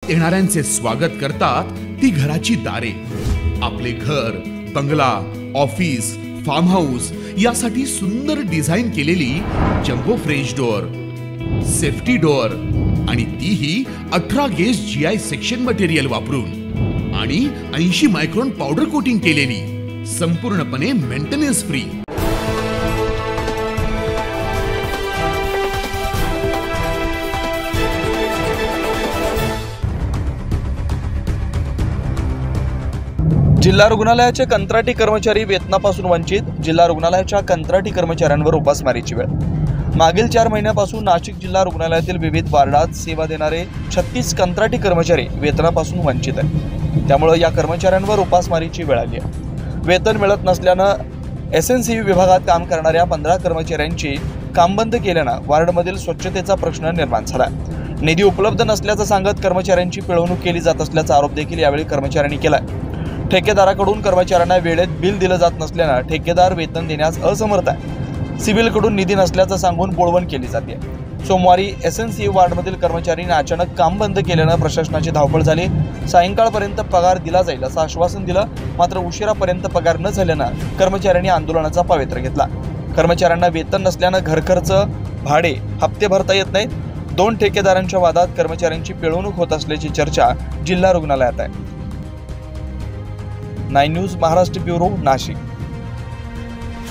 येणाऱ्यांचे स्वागत करतात ती घराची दारे। आपले घर, बंगला, ऑफिस, फार्म हाऊस यासाठी सुंदर डिझाईन केलेली jumbo French door, safety door आणि तीही 18 गेज GI सेक्शन मटेरियल वापरून आणि 80 मायक्रॉन पावडर कोटिंग केलेली, संपूर्णपणे मेंटेनन्स फ्री। जिल्हा रुग्णालयाचे कंत्राटी कर्मचारी वेतनापासून वंचित। जिल्हा रुग्णालयाच्या कंत्राटी कर्मचाऱ्यांवर उपासमारीची वेळ। मागील 4 महिन्यापासून नाशिक जिल्हा रुग्णालयातील विविध वार्डात सेवा देणारे 36 कंत्राटी कर्मचारी वेतनापासून वंचित आहेत। त्यामुळे या कर्मचाऱ्यांवर उपासमारीची वेळ आली आहे। वेतन मिळत नसल्यानं SNCU विभागात काम करणाऱ्या 15 कर्मचाऱ्यांची काम बंद केल्यानं वार्डमधील स्वच्छतेचा प्रश्न निर्माण झाला। निधी उपलब्ध नसल्याचं सांगत कर्मचाऱ्यांची पिळवणूक केली जात असल्याचा आरोप देखील यावेळी कर्मचाऱ्यांनी केला। ठेकेदाराकडून कर्मचाऱ्यांना वेळेत बिल दिलं जात नसल्यानं ठेकेदार वेतन देण्यास असमर्थ आहे। सिव्हिलकडून निधी नसल्याचं सांगून बोळवण केली जाते। सोमवारी SNCU वार्डमधील कर्मचाऱ्यांनी अचानक काम बंद केल्यानं प्रशासनाची धावपळ झाली। सायंकाळपर्यंत पगार दिला जाईल असं आश्वासन दिलं, मात्र उशिरापर्यंत पगार न झाल्यानं कर्मचाऱ्यांनी आंदोलनाचा पवित्रा घेतला। कर्मचाऱ्यांना वेतन नसल्यानं घरखर्च, भाडे, हप्ते भरता येत नाहीत। 2 ठेकेदारांच्या वादात कर्मचाऱ्यांची पिळवणूक होत असल्याची चर्चा जिल्हा रुग्णालयात आहे। 9 न्यूज महाराष्ट्र ब्युरो, नाशिक।